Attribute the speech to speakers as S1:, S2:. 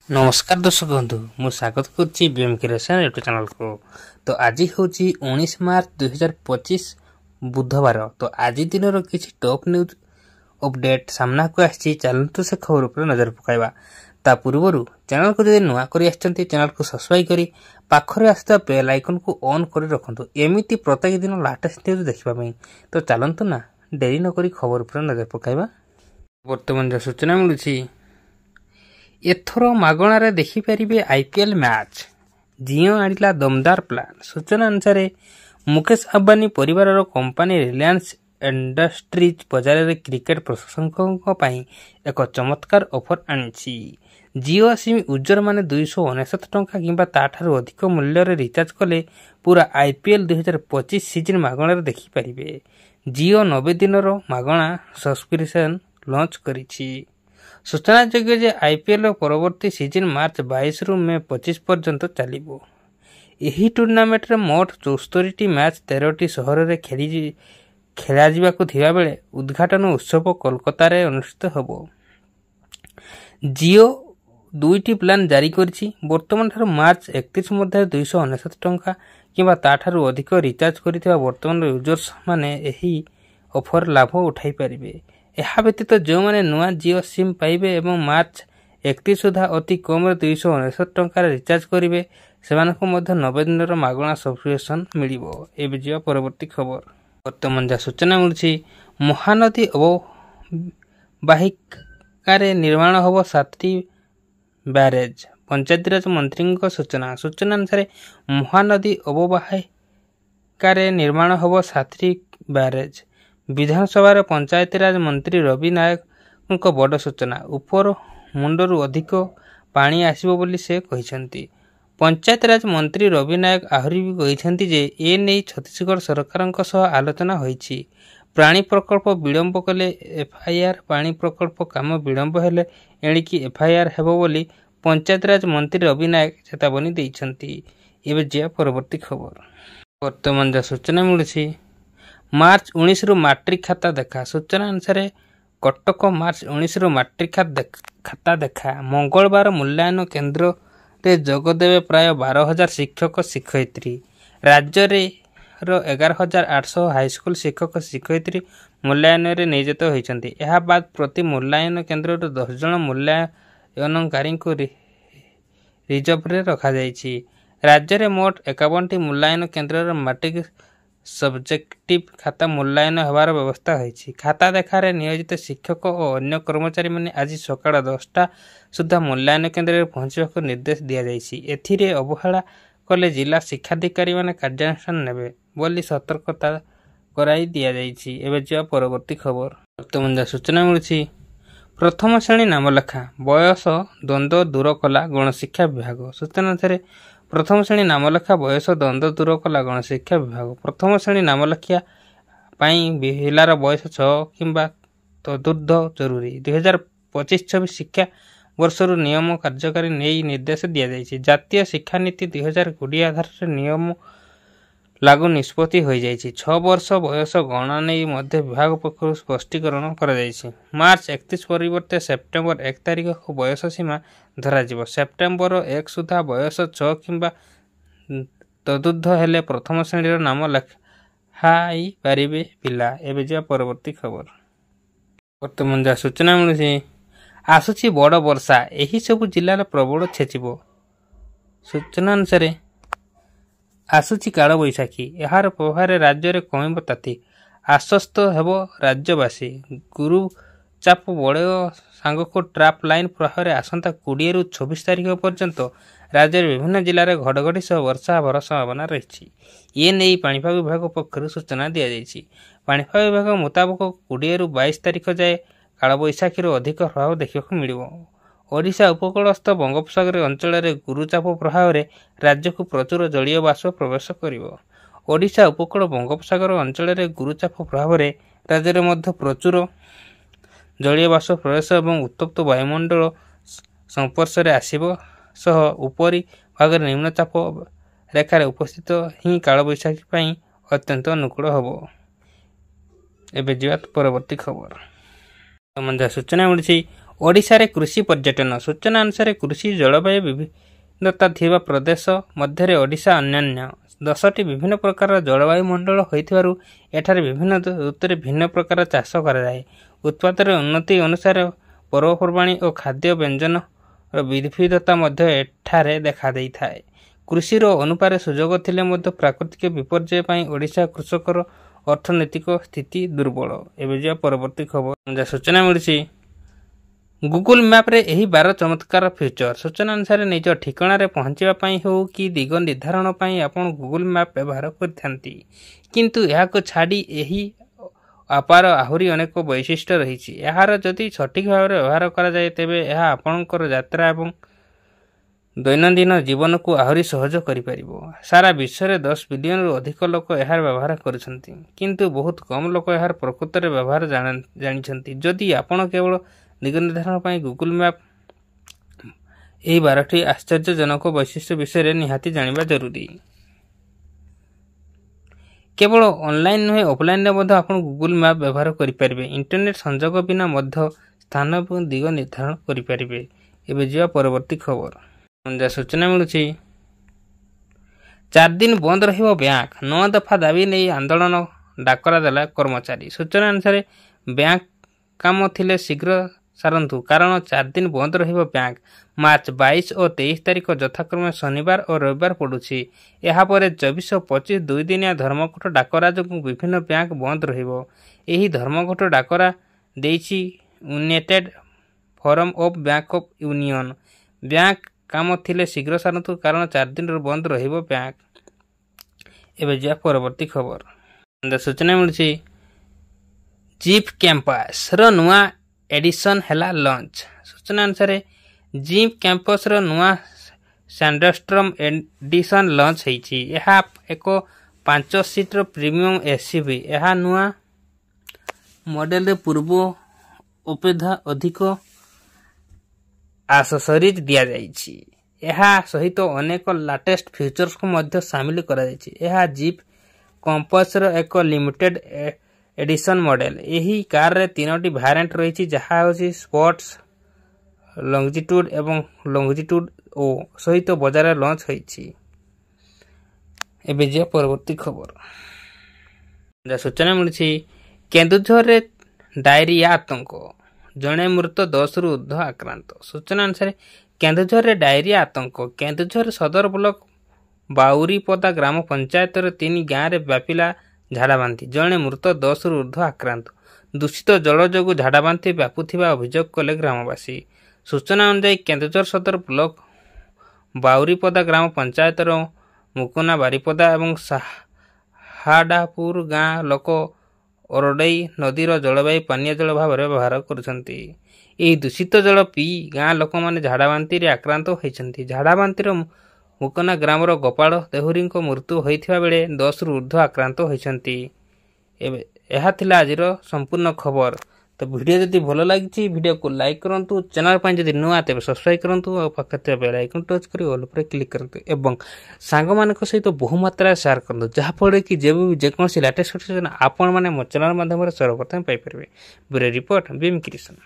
S1: नमस्कार दर्शक बंधु मु स्वागत करुच्ची बीएम क्रिएशन यूट्यूब चैनल को। तो आज हूँ 19 मार्च 2025 बुधवार। तो आज दिन किसी टॉप न्यूज अपडेट सामना को आसी चलतु से खबर पर नजर पकाइबा। ता पूर्व चैनल को जब नुआ कर चैनल को सब्सक्राइब करी पाखरे आसता बेल आइकन को ऑन कर रखु एमती प्रत्येक दिन लाटेस्ट न्यूज देखा। तो चलतु ना डेरी नक खबर पर नजर पकाइबा। वर्तमान जो सूचना मिलूँ एथर मागणार देखिपारे आईपीएल मैच जिओ आनिला दमदार प्लान। सूचना अनुसार मुकेश अंबानी परिवार कंपनी रिलायंस इंडस्ट्रीज बजार में क्रिकेट प्रशंसकों एक चमत्कार ऑफर आनी। जिओ सिम यूजर माने 299 टंका किंबा ताठारु अधिक मूल्य रिचार्ज कले पूरा आईपीएल 2025 सीजन मागणार देखिपारे। जिओ 90 दिन मागणा सब्सक्रिप्शन लॉन्च करिछि। सूचना योग्य आईपीएल परवर्ती सीजन मार्च 22 रु मे 25 पर्यंत चलिबो। एही टूर्नामेंट रे मोट 74 मैच 13 सहर रे खेला जिबाकु थिबा बेले उद्घाटन उत्सव कोलकाता रे अनुष्ठित हबो। जिओ दुईटी प्लान जारी करछि। वर्तमान ठार मार्च 31 मध्य 299 टंका किंबा ताठारु अधिक रिचार्ज करिथिबा वर्तमान यूजर्स माने एही ऑफर लाभ उठाई परिबे। यह व्यतीत जो मैंने नुआ जिओ सिम पाइबे एवं मार्च 31 सुधा अति कम 299 टंकार रिचार्ज करेंगे से 90 दिन मागणा सब्सक्रिप्शन मिलिबो। एबे जिओ परवर्ती खबर। वर्तमान जहाँ सूचना मिलूँ महानदी अवबाहिकार निर्माण हम 7टी ब्यारेज। पंचायतीराज मंत्री सूचना अनुसार महानदी अवबाहिकार निर्माण हम 7टी ब्यारेज। विधानसभा पंचायतीराज मंत्री रवि नायक बड़ सूचना उपर मुंडरू अधिक पानी आसिबो बोली से कहिसेंती। पंचायतीराज मंत्री रवि नायक आहरी भी कहिसेंती जे ए नै छत्तीसगढ़ सरकारक सह आलोचना होईछि। प्राणी प्रकल्प विलंब कले एफआईआर पानी प्रकल्प काम विलंब हेले एणिकी एफआईआर हेबो बोली पंचायतीराज मंत्री रवि नायक चेतावनी दैछंती। एबे जे परवर्ती खबर। वर्तमान जा सूचना मिलुछि मार्च 19 रु मैट्रिक खाता देखा। सूचना अनुसार कटक मार्च 19 रु मैट्रिक खाता देखा। मंगलवार मूल्यांकन केन्द्र रे जोगदेवे प्राय 12,000 शिक्षक शिक्षयित्री। राज्य रे 11,800 हाईस्कूल शिक्षक शिक्षयित्री मूल्यांकन रे नियोजित होइछन्ति। एहा बाद प्रति मूल्यांकन केन्द्र रे 10 जन मूल्यांकनकारी को रिजर्व रे रखा जाइछि। राज्य रे मोट 51टी मूल्यांकन केन्द्र रे मैट्रिक सब्जेक्टिव खाता मूल्यांकन होबार व्यवस्था होइछि। खाता देखारे नियोजित शिक्षक और अन्य कर्मचारी माने आज सकाळ 10टा सुधा मूल्यांकन केन्द्र रे पहुंचबाक निर्देश दिया जाइछि। एथिरे अवहेला कले जिला शिक्षाधिकारी माने कार्यानुष्ठान नेबे बोली सतर्कता कराई दिया जाइछि। एबे जे परवर्ती खबर। वर्तमान जा सूचना मिलुछि प्रथम श्रेणी नामलेखा बयस द्वंद्व दूर कला गणशिक्षा विभाग। सूचना अनुसार प्रथम श्रेणी नामलेखा बयस द्वंद्व दूर कला गणशिक्षा विभाग। प्रथम श्रेणी नामलेखा पिलार बयस 6 किंबा तदूर्ध जरूरी। 2025-26 शिक्षा वर्षर नियम कार्यकारी नहीं निर्देश दिया जाइछि। जातीय शिक्षा नीति 2020 आधार से नियम लागू निष्पत्ति हो जाइछि। 6 वर्ष बयस गणना नहीं मध्य विभाग पक्षर स्पष्टीकरण करा जाइछि। मार्च 31 परिवर्ते सेप्टेम्बर 1 तारिख को बयस सीमा धराजिबो। सेप्टेम्बर 1 सुधा बयस 6 किंबा तदूर्ध हेले प्रथम श्रेणी नाम लेखाई पारिबे पिला। एबे जे परवर्ती खबर। वर्तमान जा सूचना मिलुछि आसुछि बड़ वर्षा एही सब जिल्ला प्रबल छेचिबो। सूचना अनुसार आसुछि काल बैशाखी यार प्रभाव राज्य में कमिब ताती आश्वस्त हेबो राज्यवासी। गुरु चाप बड़ सांग को ट्राप लाइन प्रभाव आसंता 20 रु 26 तारिख पर्यंत राज्य विभिन्न जिले में घड़घड़ी सह वर्षा होबार संभावना रही। ये नहीं पाणीपाग विभाग पक्षर सूचना दि जाइछि। पाणीपाग विभाग मुताबक 20 रु 22 तारिख जाए काल बैशाखीर अधिक प्रभाव देखा मिलिबो। ओडिशा उपकूलस्थ बंगोपसागर अंचल में गुरुचाप प्रभाव में राज्य को प्रचुर जलीय बाष्प प्रवेश करिवो। ओडिशा उपकूल बंगोपसागर अंचल में गुरुचाप प्रभाव में राज्य में प्रचुर जलीय बाष्प प्रवेश और उत्तप्त वायुमंडल संपर्श में आसिबो सह उपरी भाग निम्नचाप रेखार उपस्थित ही काल बैशाखी अत्यंत अनुकूल हबो। एबे जीवा परवर्ती खबर। सूचना मिली ଓଡ଼ିଶାରେ କୃଷି ପର୍ଯ୍ୟଟନ ସୂଚନା ଅନୁସାରେ କୃଷି ଜଳବାୟୁ ବିଭିନ୍ନତା ଥିବା ପ୍ରଦେଶ ମଧ୍ୟରେ ଓଡ଼ିଶା ଅନ୍ୟାନ୍ୟ। 10ଟି ବିଭିନ୍ନ ପ୍ରକାରର ଜଳବାୟୁ ମଣ୍ଡଳ ହୋଇଥିବାରୁ ଏଠାରେ ବିଭିନ୍ନ ଋତୁରେ ଭିନ୍ନ ପ୍ରକାର ଚାଷ କରାଯାଏ। ଉତ୍ପାଦରେ ଉନ୍ନତି ଅନୁସାରେ ପର୍ବପର୍ବାଣୀ ଓ ଖାଦ୍ୟ ବ୍ୟଞ୍ଜନର ବିବିଧତା ମଧ୍ୟ ଏଠାରେ ଦେଖାଦେଇଥାଏ। କୃଷିର ଅନୁପାରେ ସୁଯୋଗ ଥିଲେ ମଧ୍ୟ ପ୍ରାକୃତିକ ବିପର୍ଯ୍ୟୟ ପାଇଁ ଓଡ଼ିଶା କୃଷକର ଅର୍ଥନୈତିକ ସ୍ଥିତି ଦୁର୍ବଳ। ଏବେ ଯିବା ପରବର୍ତ୍ତୀ ଖବର ଯାହା ସୂଚନା ମିଳିଛି ଗୁଗୁଲ ମ୍ୟାପ୍ରେ ଏହି 12 ଚମତ୍କାର ଫିଚର। ସୂଚନା ଅନୁସାରେ ନିଜ ଠିକଣାରେ ପହଞ୍ଚିବା ପାଇଁ ହେଉ କି ଦିଗ ନିର୍ଦ୍ଧାରଣ ପାଇଁ ଆପଣ ଗୁଗୁଲ ମ୍ୟାପ୍ ବ୍ୟବହାର କରିଥାନ୍ତି, କିନ୍ତୁ ଏହାକୁ ଛାଡ଼ି ଏହି ଆପାର ଆହୁରି ଅନେକ ବୈଶିଷ୍ଟ୍ୟ ରହିଛି। ଏହାର ଯଦି ସଠିକ୍ ଭାବରେ ବ୍ୟବହାର କରାଯାଏ ତେବେ ଏହା ଆପଣଙ୍କର ଯାତ୍ରା ଏବଂ ଦୈନନ୍ଦିନ ଜୀବନକୁ ଆହୁରି ସହଜ କରିପାରିବ। ସାରା ବିଶ୍ୱରେ 10 ବିଲିୟନରୁ ଅଧିକ ଲୋକ ଏହାର ବ୍ୟବହାର କରୁଛନ୍ତି, କିନ୍ତୁ ବହୁତ କମ୍ ଲୋକ ଏହାର ପ୍ରକୃତରେ ବ୍ୟବହାର ଜାଣିଛନ୍ତି। ଯଦି ଆପଣ କେବଳ ଦିଗ ନିର୍ଦ୍ଧାରଣ ପାଇଁ ଗୁଗୁଲ ମ୍ୟାପ୍ ଏହି 12ଟି ଆଶ୍ଚର୍ଯ୍ୟଜନକ ବୈଶିଷ୍ଟ୍ୟ ବିଷୟରେ ନିହାତି ଜାଣିବା ଜରୁରୀ। କେବଳ ଅନଲାଇନ୍ ନୁହେଁ ଅଫଲାଇନ୍ରେ ମଧ୍ୟ ଆପଣ ଗୁଗୁଲ ମ୍ୟାପ୍ ବ୍ୟବହାର କରିପାରିବେ। ଇଣ୍ଟରନେଟ୍ ସଂଯୋଗ ବିନା ମଧ୍ୟ ସ୍ଥାନ ଏବଂ ଦିଗ ନିର୍ଦ୍ଧାରଣ କରିପାରିବେ। ଏବେ ଯିବା ପରବର୍ତ୍ତୀ ଖବର ଯାହା ସୂଚନା ମିଳୁଛି 4 ଦିନ ବନ୍ଦ ରହିବ ବ୍ୟାଙ୍କ, 9 ଦଫା ଦାବି ନେଇ ଆନ୍ଦୋଳନ ଡାକରା ଦେଲା କର୍ମଚାରୀ। ସୂଚନା ଅନୁସାରେ ବ୍ୟାଙ୍କ କାମ ଥିଲେ ଶୀଘ୍ର ସାରନ୍ତୁ, କାରଣ 4 ଦିନ ବନ୍ଦ ରହିବ ବ୍ୟାଙ୍କ। ମାର୍ଚ୍ଚ 22 ଓ 23 ତାରିଖ ଯଥାକ୍ରମେ ଶନିବାର ଓ ରବିବାର ପଡ଼ୁଛି। ଏହାପରେ 24 ଓ 25 ଦୁଇଦିନିଆ ଧର୍ମଘଟ ଡାକରା ଯୋଗୁଁ ବିଭିନ୍ନ ବ୍ୟାଙ୍କ ବନ୍ଦ ରହିବ। ଏହି ଧର୍ମଘଟ ଡାକରା ଦେଇଛି United forum of bank of union. Bank କାମ ଥିଲେ ଶୀଘ୍ର ସାରନ୍ତୁ, କାରଣ 4 ଦିନରୁ ବନ୍ଦ ରହିବ ବ୍ୟାଙ୍କ। ଏବେ ଯିବା ପରବର୍ତ୍ତୀ ଖବର ସୂଚନା ମିଳୁଛି ଜିପ୍ କ୍ୟାମ୍ପସର ନୂଆ ଏଡିସନ୍ ହେଲା ଲଞ୍ଚ। ସୂଚନା ଅନୁସାରେ ଜିପ୍ କ୍ୟାମ୍ପସର ନୂଆ ସାଣ୍ଡରଷ୍ଟ୍ରମ୍ ଏଡିସନ୍ ଲଞ୍ଚ ହୋଇଛି। ଏହା ଏକ 5 ସିଟ୍ର ପ୍ରିମିୟମ୍ ଏସ୍ୟୁଭି। ଏହା ନୂଆ ମଡେଲରେ ପୂର୍ବ ଅପେକ୍ଷା ଅଧିକ ଆସେସରିଜ୍ ଦିଆଯାଇଛି। ଏହା ସହିତ ଅନେକ ଲାଟେଷ୍ଟ ଫିଚର୍ସକୁ ମଧ୍ୟ ସାମିଲ କରାଯାଇଛି। ଏହା ଜିପ୍ କମ୍ପାସର ଏକ ଲିମିଟେଡ୍ ଏଡିସନ୍ ମଡେଲ। ଏହି କାରରେ 3ଟି ଭ୍ୟାରିଏଣ୍ଟ ରହିଛି, ଯାହା ହେଉଛି ସ୍ପୋର୍ଟସ୍, ଲଙ୍ଗଜିଟ୍ୟୁଡ୍ ଏବଂ ଲଙ୍ଗଜିଟ୍ୟୁଡ୍ ଓ ସହିତ ବଜାରରେ ଲଞ୍ଚ ହୋଇଛି। ଏବେ ଯିବା ପରବର୍ତ୍ତୀ ଖବର ଯାହା ସୂଚନା ମିଳିଛି କେନ୍ଦୁଝରରେ ଡାଇରିଆ ଆତଙ୍କ, ଜଣେ ମୃତ 10ରୁ ଉର୍ଦ୍ଧ୍ୱ ଆକ୍ରାନ୍ତ। ସୂଚନା ଅନୁସାରେ କେନ୍ଦୁଝରରେ ଡାଇରିଆ ଆତଙ୍କ। କେନ୍ଦୁଝର ସଦର ବ୍ଲକ ବାଉରିପଦା ଗ୍ରାମ ପଞ୍ଚାୟତର 3 ଗାଁରେ ବ୍ୟାପିଲା ଝାଡ଼ାବାନ୍ତି, ଜଣେ ମୃତ 10ରୁ ଉର୍ଦ୍ଧ୍ୱ ଆକ୍ରାନ୍ତ। ଦୂଷିତ ଜଳ ଯୋଗୁଁ ଝାଡ଼ାବାନ୍ତି ବ୍ୟାପୁଥିବା ଅଭିଯୋଗ କଲେ ଗ୍ରାମବାସୀ। ସୂଚନା ଅନୁଯାୟୀ କେନ୍ଦୁଝର ସଦର ବ୍ଲକ ବାଉରିପଦା ଗ୍ରାମ ପଞ୍ଚାୟତର ମୁକୁନା ବାରିପଦା ଏବଂ ସାହାଡ଼ାପୁର ଗାଁ ଲୋକ ଅରଡ଼େଇ ନଦୀର ଜଳବାୟୁ ପାନୀୟ ଜଳ ଭାବରେ ବ୍ୟବହାର କରୁଛନ୍ତି। ଏହି ଦୂଷିତ ଜଳ ପିଇ ଗାଁ ଲୋକମାନେ ଝାଡ଼ାବାନ୍ତିରେ ଆକ୍ରାନ୍ତ ହୋଇଛନ୍ତି। ଝାଡ଼ାବାନ୍ତିର ମୁକନା ଗ୍ରାମର ଗୋପାଳ ଦେହୁରୀଙ୍କ ମୃତ୍ୟୁ ହୋଇଥିବା ବେଳେ 10ରୁ ଉର୍ଦ୍ଧ୍ୱ ଆକ୍ରାନ୍ତ ହୋଇଛନ୍ତି। ଏହା ଥିଲା ଆଜିର ସମ୍ପୂର୍ଣ୍ଣ ଖବର। ତ ଭିଡ଼ିଓ ଯଦି ଭଲ ଲାଗିଛି ଭିଡ଼ିଓକୁ ଲାଇକ୍ କରନ୍ତୁ, ଚ୍ୟାନେଲ ପାଇଁ ଯଦି ନୂଆ ତେବେ ସବସ୍କ୍ରାଇବ୍ କରନ୍ତୁ ଆଉ ପାଖରେ ଥିବା ବେଲ୍ ଆଇକନ୍ ଟଚ୍ କରି ଅଲ୍ ଉପରେ କ୍ଲିକ୍ କରନ୍ତୁ ଏବଂ ସାଙ୍ଗମାନଙ୍କ ସହିତ ବହୁ ମାତ୍ରାରେ ସେୟାର କରନ୍ତୁ, ଯାହାଫଳରେ କି ଯେକୌଣସି ଲାଟେଷ୍ଟ ସୂଚନା ଆପଣମାନେ ମୋ ଚ୍ୟାନେଲ ମାଧ୍ୟମରେ ସର୍ବପ୍ରଥମେ ପାଇପାରିବେ। ବ୍ୟୁରୋ ରିପୋର୍ଟ ବିମ୍ କ୍ରିଏସନ୍।